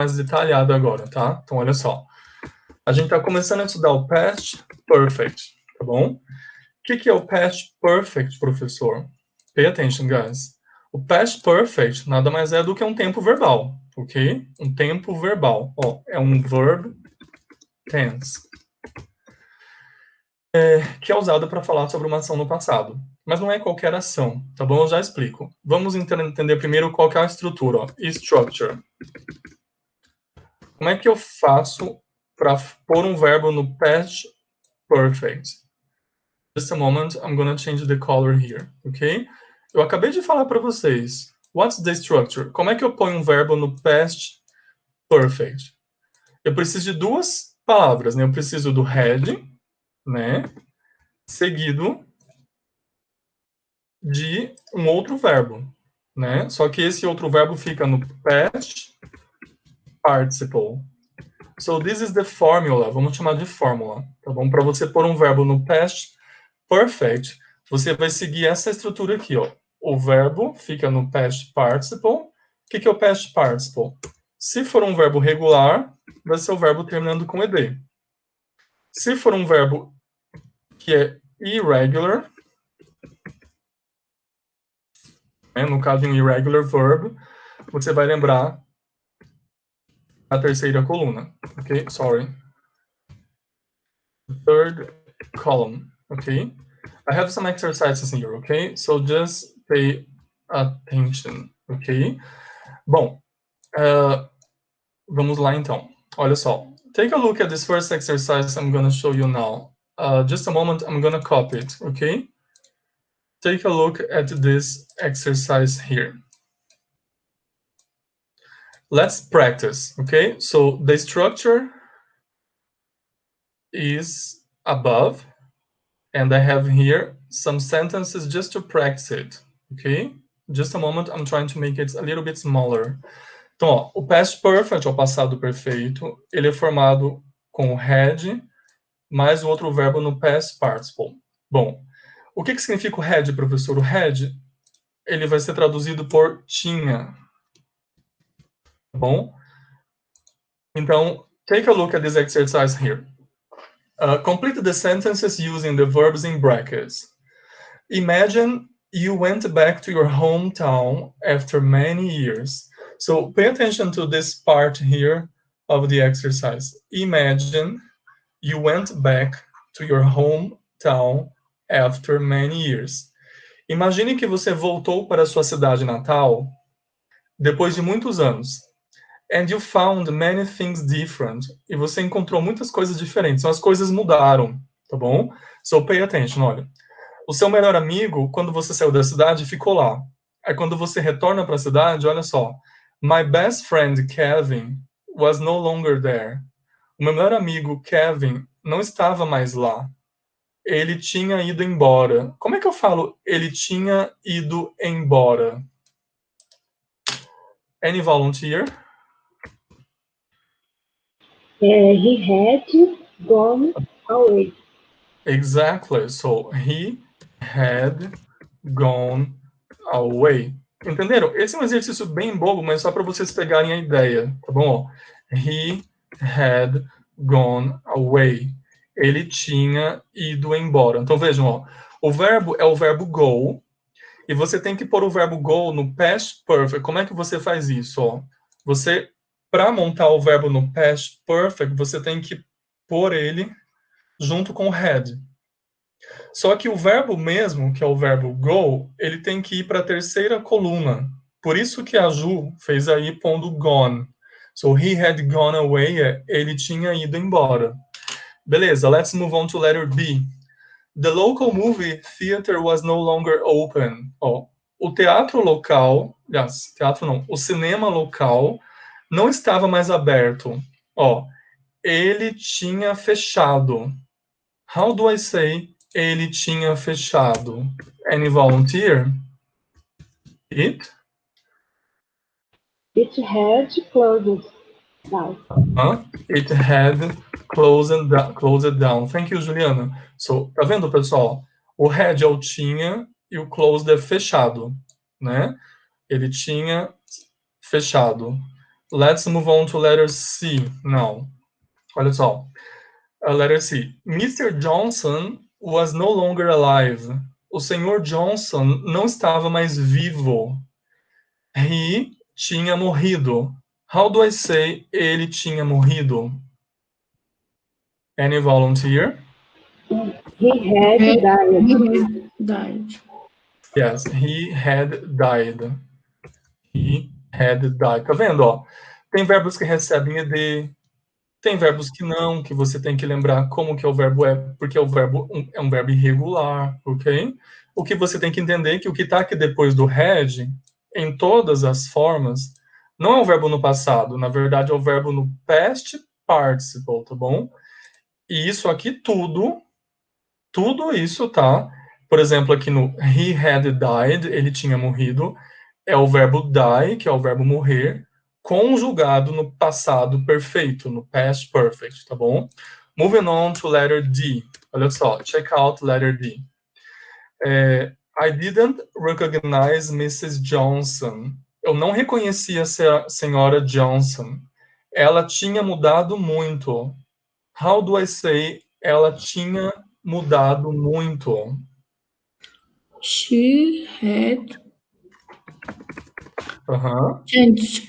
mais detalhado agora, tá? Então, olha só. A gente está começando a estudar o Past Perfect, tá bom? O que é o Past Perfect, professor? Pay attention, guys. O Past Perfect nada mais é do que um tempo verbal, ok? Um tempo verbal. Ó, é um verb tense. Que é usado para falar sobre uma ação no passado. Mas não é qualquer ação, tá bom? Eu já explico. Vamos entender primeiro qual que é a estrutura, ó. Structure. Como é que eu faço para pôr um verbo no past perfect? Just a moment, I'm gonna change the color here, ok? Eu acabei de falar para vocês. What's the structure? Como é que eu ponho um verbo no past perfect? Eu preciso de duas palavras, né? Eu preciso do had, né? Seguido de um outro verbo, né? Só que esse outro verbo fica no past participle. So this is the formula, vamos chamar de fórmula, tá bom? Para você pôr um verbo no past perfect, você vai seguir essa estrutura aqui, ó. O verbo fica no past participle. O que é o past participle? Se for um verbo regular, vai ser o verbo terminando com ed. Se for um verbo que é irregular, né, no caso de um irregular verb, você vai lembrar a terceira coluna, ok? Sorry. Third column, okay? I have some exercises here, okay? So just pay attention, ok? Bom, vamos lá então. Olha só. Take a look at this first exercise I'm going to show you now. Just a moment, I'm going to copy it, okay? Take a look at this exercise here. Let's practice, okay? So the structure is above, and I have here some sentences just to practice it, okay? Just a moment, I'm trying to make it a little bit smaller. Então, ó, o past perfect, o passado perfeito, ele é formado com o had mais o outro verbo no past participle. Bom, o que significa o had, professor? O had, ele vai ser traduzido por tinha, tá bom? Então, take a look at this exercise here. Complete the sentences using the verbs in brackets. Imagine you went back to your hometown after many years. So pay attention to this part here of the exercise. Imagine you went back to your hometown after many years. Imagine que você voltou para sua cidade natal depois de muitos anos. And you found many things different. E você encontrou muitas coisas diferentes. Então as coisas mudaram, tá bom? So pay attention, olha. O seu melhor amigo, quando você saiu da cidade, ficou lá. Aí quando você retorna para a cidade, olha só. My best friend Kevin was no longer there. O meu melhor amigo Kevin não estava mais lá. Ele tinha ido embora. Como é que eu falo ele tinha ido embora? Any volunteer? He had gone away. Exactly. So he had gone away. Entenderam? Esse é um exercício bem bobo, mas só para vocês pegarem a ideia, tá bom? He had gone away. Ele tinha ido embora. Então vejam, ó, o verbo é o verbo go, e você tem que pôr o verbo go no past perfect. Como é que você faz isso? Ó? Você, para montar o verbo no past perfect, você tem que pôr ele junto com o had. Só que o verbo mesmo, que é o verbo go, ele tem que ir para a terceira coluna. Por isso que a Ju fez aí pondo gone. So he had gone away, ele tinha ido embora. Beleza, let's move on to letter B. The local movie theater was no longer open. Ó, o teatro local, aliás, teatro não, o cinema local não estava mais aberto. Ó, ele tinha fechado. How do I say ele tinha fechado? Any volunteer? It? It had closed down. It had closed down. Thank you, Juliana. So, tá vendo, pessoal? O had é o tinha e o closed é fechado, né? Ele tinha fechado. let's move on to letter C now. Olha só. Letter C. Mr. Johnson was no longer alive. O senhor Johnson não estava mais vivo. He tinha morrido. How do I say ele tinha morrido? Any volunteer? He had died. Died. Yes, he had died. He had died. Tá vendo, ó? Tem verbos que recebem ed, tem verbos que não, que você tem que lembrar como que o verbo é, porque o verbo é um verbo irregular, ok? O que você tem que entender é que o que está aqui depois do had, em todas as formas, não é um verbo no passado, na verdade é o verbo no past participle, tá bom? E isso aqui tudo isso, tá? Por exemplo, aqui no he had died, ele tinha morrido, é o verbo die, que é o verbo morrer, conjugado no passado perfeito, no past perfect, tá bom? Moving on to letter D. Olha só, check out letter D. I didn't recognize Mrs. Johnson. Eu não reconhecia a senhora Johnson. Ela tinha mudado muito. How do I say ela tinha mudado muito? She had changed.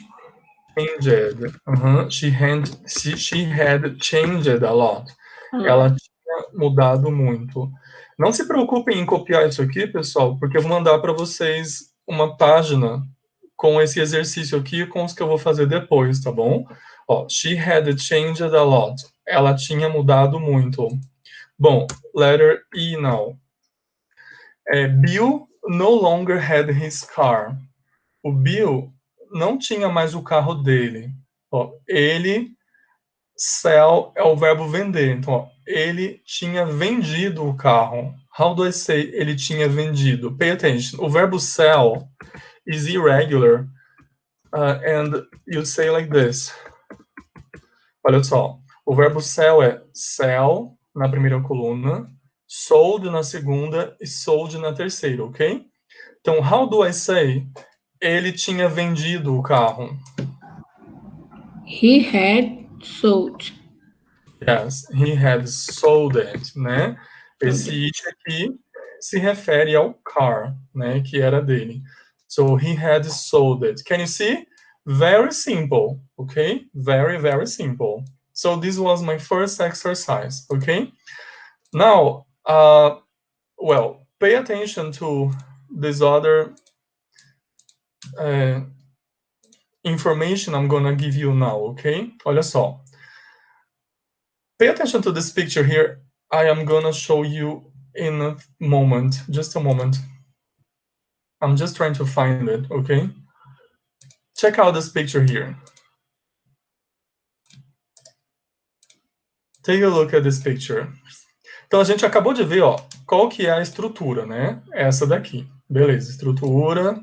She had changed a lot. Ela tinha mudado muito. Não se preocupem em copiar isso aqui, pessoal, porque eu vou mandar para vocês uma página com esse exercício aqui com os que eu vou fazer depois, tá bom? Ó, she had changed a lot. Ela tinha mudado muito. Bom, letter E now. Bill no longer had his car. O Bill não tinha mais o carro dele. Ó, ele, sell é o verbo vender. Então, ó, ele tinha vendido o carro. How do I say ele tinha vendido? Pay attention. O verbo sell is irregular. And you say like this. Olha só. O verbo sell é sell na primeira coluna, sold na segunda e sold na terceira, ok? Então, how do I say ele tinha vendido o carro? He had sold. Yes, he had sold it, né? Esse it aqui se refere ao car, né, que era dele. So he had sold it. Can you see? Very simple, okay? Very, very simple. So this was my first exercise, okay? Now, well, pay attention to this other information I'm gonna give you now, okay? Olha só. Pay attention to this picture here. I am gonna show you in a moment, just a moment. I'm just trying to find it, okay? Check out this picture here. Take a look at this picture. Então a gente acabou de ver, ó, qual que é a estrutura, né? Essa daqui. Beleza, estrutura.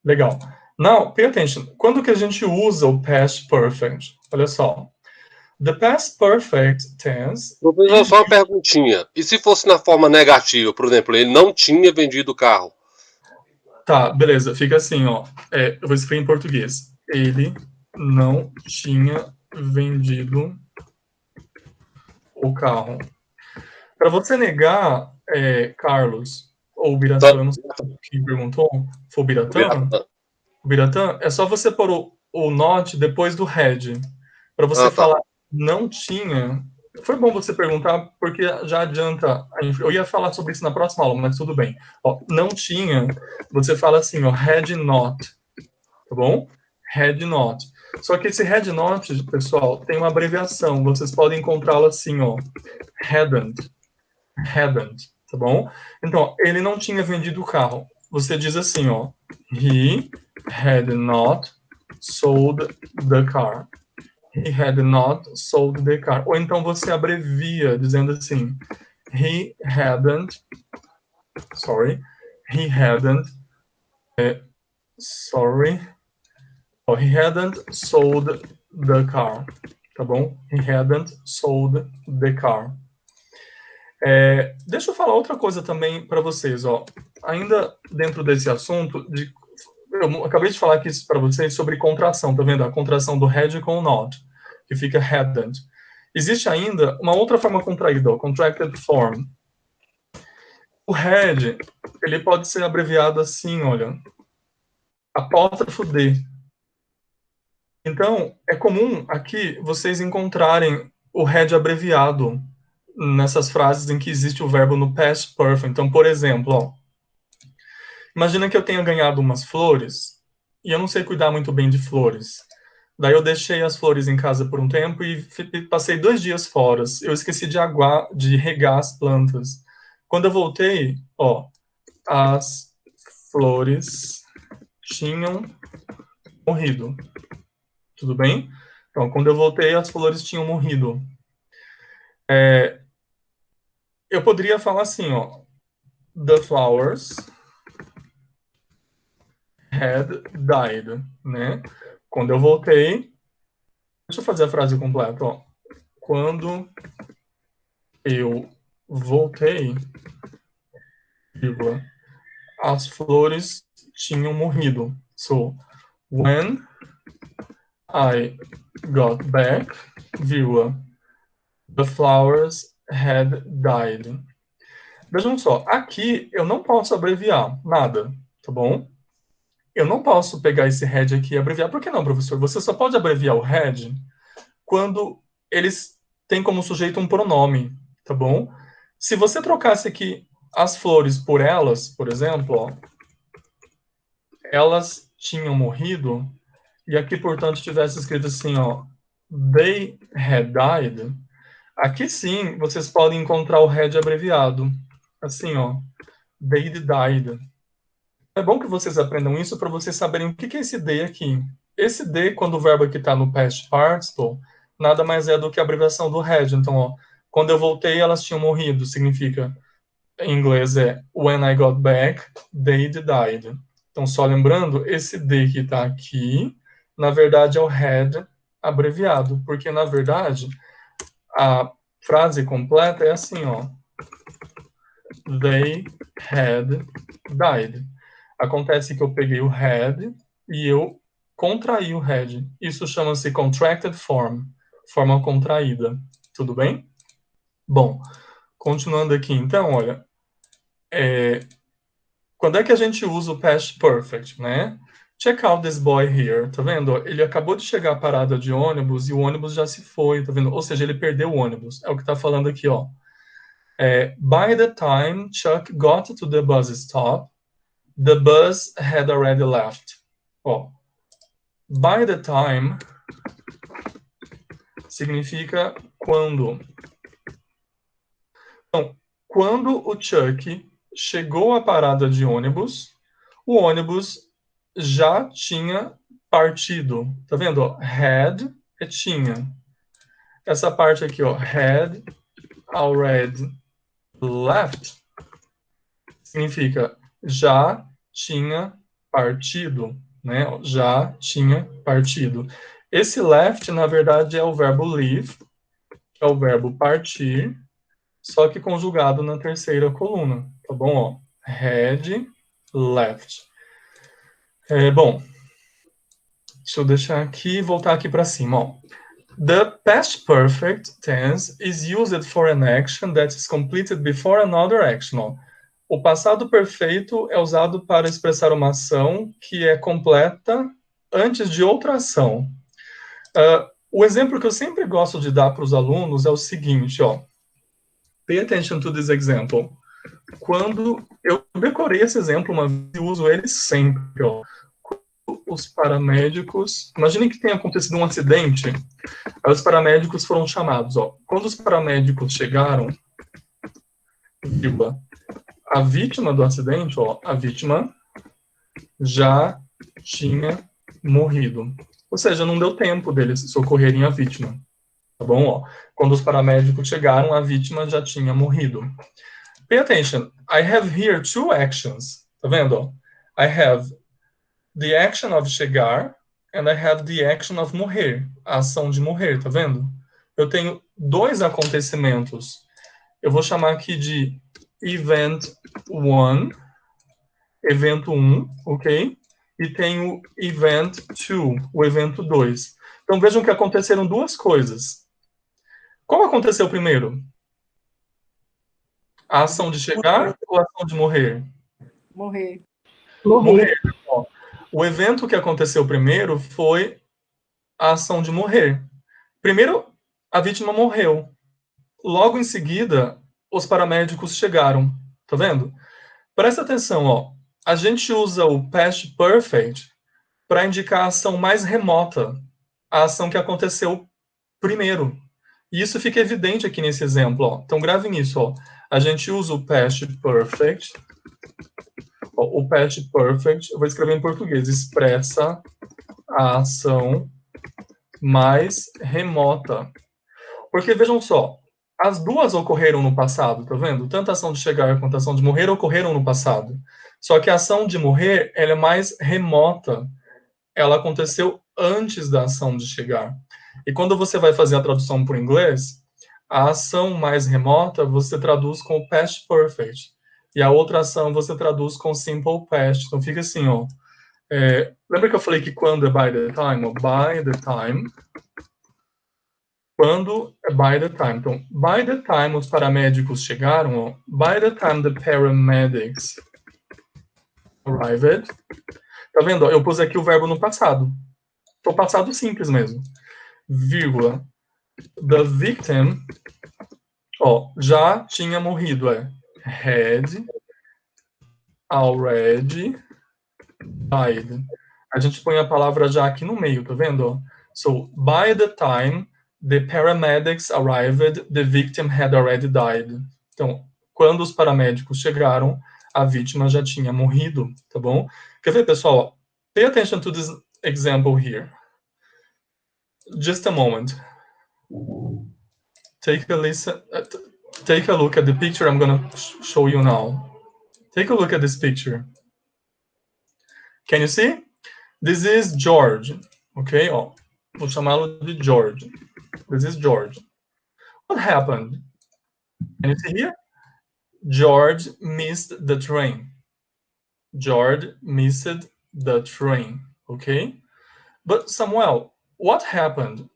Legal. Now, pay attention. Quando que a gente usa o past perfect? Olha só. The past perfect tense... Professor, só uma perguntinha. E se fosse na forma negativa, por exemplo, ele não tinha vendido o carro? Tá, beleza. Fica assim, ó. Eu vou escrever em português. Ele não tinha vendido o carro. Para você negar, Carlos, ou Biratã, eu não sei quem perguntou, foi o Biratã? O Biratã, é só você pôr o not depois do had. Para você falar não tinha. Foi bom você perguntar, porque já adianta. Eu ia falar sobre isso na próxima aula, mas tudo bem. Ó, não tinha, você fala assim, ó, had not. Tá bom? Had not. Só que esse had not, pessoal, tem uma abreviação. Vocês podem encontrá-lo assim, ó. Hadn't. Hadn't. Tá bom? Então, ele não tinha vendido o carro. Você diz assim, ó. He had not sold the car. He had not sold the car. Ou então você abrevia, dizendo assim. He hadn't sold the car. Tá bom? He hadn't sold the car. Deixa eu falar outra coisa também para vocês, ó. Ainda dentro desse assunto de eu acabei de falar aqui para vocês sobre contração, tá vendo? A contração do had com o not, que fica hadn't. Existe ainda uma outra forma contraída, ó, contracted form. O had, ele pode ser abreviado assim, olha, apóstrofo D. Então, é comum aqui vocês encontrarem o had abreviado nessas frases em que existe o verbo no past perfect. Então, por exemplo, ó, imagina que eu tenha ganhado umas flores e eu não sei cuidar muito bem de flores. Daí eu deixei as flores em casa por um tempo e passei 2 dias fora. Eu esqueci de regar as plantas. Quando eu voltei, ó, as flores tinham morrido. Tudo bem? Então, quando eu voltei, as flores tinham morrido. Eu poderia falar assim, ó, the flowers had died, né? Quando eu voltei, deixa eu fazer a frase completa, ó. Quando eu voltei, vírgula, as flores tinham morrido. So, when I got back, vírgula, the flowers had died. Vejam só, aqui eu não posso abreviar nada, tá bom? Eu não posso pegar esse had aqui e abreviar. Por que não, professor? Você só pode abreviar o had quando eles têm como sujeito um pronome, tá bom? Se você trocasse aqui as flores por elas, por exemplo, ó, elas tinham morrido, e aqui, portanto, tivesse escrito assim, ó, they had died, aqui sim vocês podem encontrar o had abreviado, assim, ó, they died. É bom que vocês aprendam isso para vocês saberem o que é esse they aqui. Esse they, quando o verbo aqui está no past participle, nada mais é do que a abreviação do had. Então, ó, quando eu voltei, elas tinham morrido. Significa, em inglês, é when I got back, they died. Então, só lembrando, esse they que está aqui, na verdade, é o had abreviado. Porque, na verdade, a frase completa é assim, ó. They had died. Acontece que eu peguei o had e eu contraí o had. Isso chama-se contracted form, forma contraída. Tudo bem? Bom, continuando aqui, então, olha, quando é que a gente usa o past perfect, né? Check out this boy here, tá vendo? Ele acabou de chegar à parada de ônibus e o ônibus já se foi, tá vendo? Ou seja, ele perdeu o ônibus. É o que tá falando aqui, ó. By the time Chuck got to the bus stop, the bus had already left. Ó, by the time significa quando. Então, quando o Chuck chegou à parada de ônibus, o ônibus já tinha partido. Tá vendo? Ó, had é tinha. Essa parte aqui, ó, had already left, significa já tinha partido, né? Já tinha partido. Esse left, na verdade, é o verbo leave, que é o verbo partir, só que conjugado na terceira coluna, tá bom? Ó, had left. Bom, deixa eu deixar aqui e voltar aqui para cima, ó. The past perfect tense is used for an action that is completed before another action. Ó. O passado perfeito é usado para expressar uma ação que é completa antes de outra ação. O exemplo que eu sempre gosto de dar para os alunos é o seguinte, ó. Pay attention to this example. Quando eu decorei esse exemplo uma vez e uso ele sempre, ó. Os paramédicos, imaginem que tenha acontecido um acidente, aí os paramédicos foram chamados, ó. Quando os paramédicos chegaram, a vítima do acidente, ó, a vítima já tinha morrido. Ou seja, não deu tempo deles socorrerem a vítima. Tá bom? Ó, quando os paramédicos chegaram, a vítima já tinha morrido. Pay attention. I have here 2 actions. Tá vendo? Ó? I have the action of chegar and I have the action of morrer. A ação de morrer, tá vendo? Eu tenho 2 acontecimentos. Eu vou chamar aqui de event 1, evento 1, ok? e tem o event 2, o evento 2. Então vejam que aconteceram duas coisas. Qual aconteceu primeiro? A ação de chegar ou a ação de morrer? Morrer. Morrer. Ó, o evento que aconteceu primeiro foi a ação de morrer. Primeiro, a vítima morreu. Logo em seguida, os paramédicos chegaram. Tá vendo? Presta atenção, ó. A gente usa o past perfect para indicar a ação mais remota, a ação que aconteceu primeiro. E isso fica evidente aqui nesse exemplo, ó. Então gravem isso, ó. A gente usa o past perfect. Ó, o past perfect, eu vou escrever em português, expressa a ação mais remota. Porque vejam só, as duas ocorreram no passado, tá vendo? Tanto a ação de chegar quanto a ação de morrer ocorreram no passado. Só que a ação de morrer, ela é mais remota. Ela aconteceu antes da ação de chegar. E quando você vai fazer a tradução para o inglês, a ação mais remota você traduz com o past perfect. E a outra ação você traduz com simple past. Então fica assim, ó. Lembra que eu falei que quando é by the time? Ó, by the time. Quando é by the time. Então, by the time os paramédicos chegaram, ó, by the time the paramedics arrived. Tá vendo? Ó, eu pus aqui o verbo no passado. Tô passado simples mesmo. Vírgula. The victim, ó, já tinha morrido, had already died. A gente põe a palavra já aqui no meio, tá vendo? Ó? So, by the time the paramedics arrived, the victim had already died. Então, quando os paramédicos chegaram, a vítima já tinha morrido, tá bom? Quer ver, pessoal? Pay attention to this example here. Just a moment. Take a listen. Take a look at the picture I'm going to show you now. Take a look at this picture. Can you see? This is George. Okay? Ó, vou chamá-lo de George. This is George. What happened? Can you see here? George missed the train. George missed the train. Okay? But Samuel, what happened?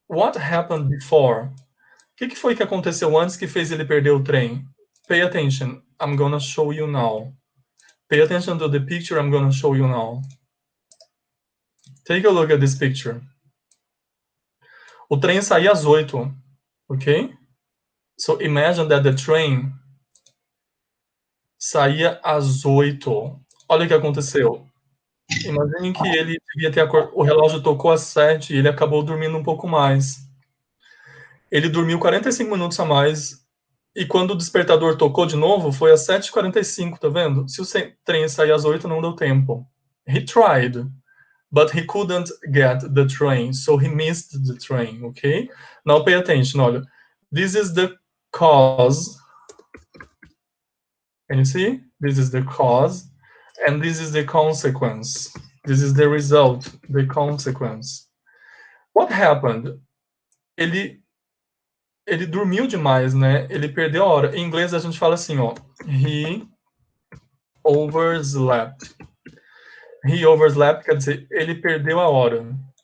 What happened before? O que foi que aconteceu antes que fez ele perder o trem? Pay attention. I'm gonna show you now. Pay attention to the picture I'm gonna show you now. Take a look at this picture. O trem saía às 8, ok? So imagine that the train saía às 8. Olha o que aconteceu. Imagine que ele devia ter o relógio tocou às 7 e ele acabou dormindo um pouco mais. Ele dormiu 45 minutos a mais e quando o despertador tocou de novo foi às 7h45, tá vendo? Se o trem sair às 8 não deu tempo. He tried, but he couldn't get the train, so he missed the train, okay? Now pay attention, olha. This is the cause. Can you see? This is the cause, and this is the consequence. This is the result, the consequence. What happened? Ele dormiu demais, né? Ele perdeu a hora. Em inglês a gente fala assim, ó. He overslept. He overslept quer dizer, ele perdeu a hora.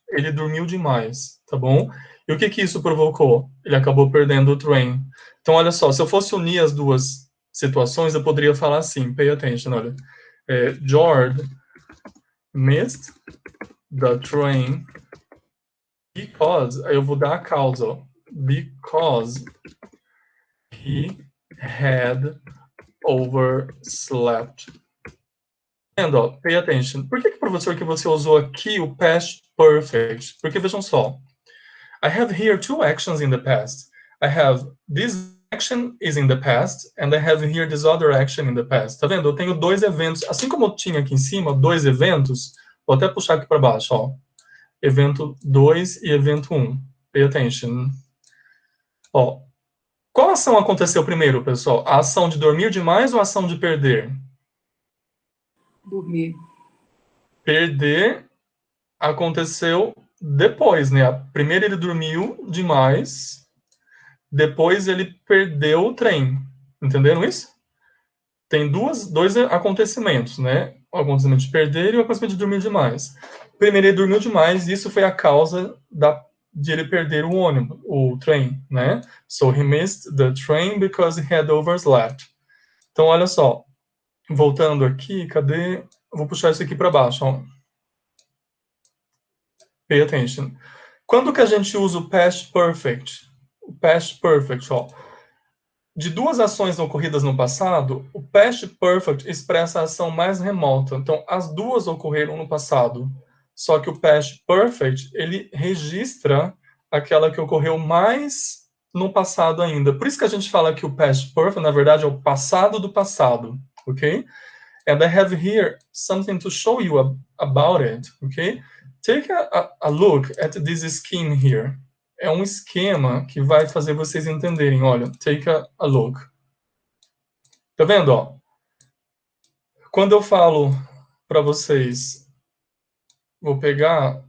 Ele dormiu demais, tá bom? E o que que isso provocou? Ele acabou perdendo o train. Então, olha só, se eu fosse unir as duas situações, eu poderia falar assim, pay attention, olha. George missed the train because, aí eu vou dar a causa, ó. Because he had overslept. And, ó, pay attention. Por que, professor, que você usou aqui o past perfect? Porque, vejam só. I have here two actions in the past. I have this action is in the past, and I have here this other action in the past. Tá vendo? Eu tenho dois eventos. Assim como eu tinha aqui em cima, dois eventos, vou até puxar aqui para baixo, ó. Evento 2 e evento 1. Pay attention. Ó, qual ação aconteceu primeiro, pessoal? A ação de dormir demais ou a ação de perder? Dormir. Perder aconteceu depois, né? Primeiro ele dormiu demais, depois ele perdeu o trem. Entenderam isso? Tem dois acontecimentos, né? o acontecimento de perder e o acontecimento de dormir demais. Primeiro, ele dormiu demais, e isso foi a causa de ele perder o ônibus, o trem, né? So he missed the train because he had overslept. Então, olha só, voltando aqui, cadê? Eu vou puxar isso aqui para baixo, ó. Pay attention. Quando que a gente usa o past perfect? O past perfect, ó. De duas ações ocorridas no passado, o past perfect expressa a ação mais remota. Então, as duas ocorreram no passado. Só que o past perfect, ele registra aquela que ocorreu mais no passado ainda. Por isso que a gente fala que o past perfect, na verdade, é o passado do passado, ok? And I have here something to show you about it, ok? Take a look at this scheme here. É um esquema que vai fazer vocês entenderem. Olha, take a look. Tá vendo, ó? Quando eu falo para vocês, vou pegar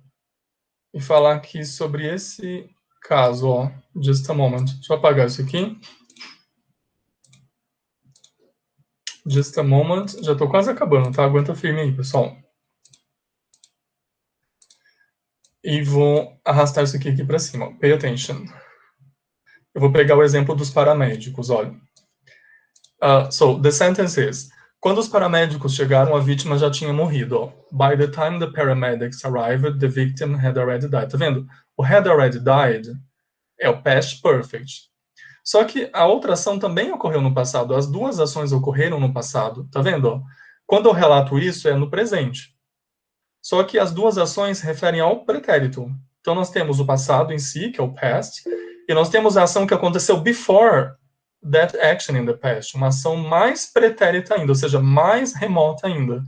e falar aqui sobre esse caso, ó. Just a moment. Deixa eu apagar isso aqui. Just a moment. Já tô quase acabando, tá? Aguenta firme aí, pessoal. E vou arrastar isso aqui para cima. Pay attention. Eu vou pegar o exemplo dos paramédicos, olha. So, the sentence is, quando os paramédicos chegaram, a vítima já tinha morrido. Ó. By the time the paramedics arrived, the victim had already died. Tá vendo? O had already died é o past perfect. Só que a outra ação também ocorreu no passado. As duas ações ocorreram no passado. Tá vendo? Ó? Quando eu relato isso, é no presente. Só que as duas ações referem ao pretérito. Então, nós temos o passado em si, que é o past, e nós temos a ação que aconteceu before that action in the past, uma ação mais pretérita ainda, ou seja, mais remota ainda.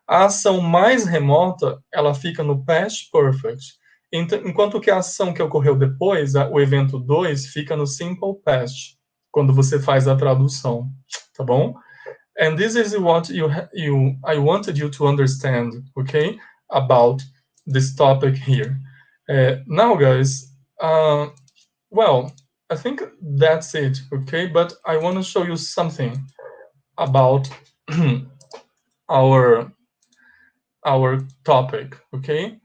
A ação mais remota, ela fica no past perfect, enquanto que a ação que ocorreu depois, o evento 2, fica no simple past, quando você faz a tradução, tá bom? And this is what I wanted you to understand, okay, about this topic here. Now, guys, well, I think that's it, okay? But I want to show you something about our topic, okay?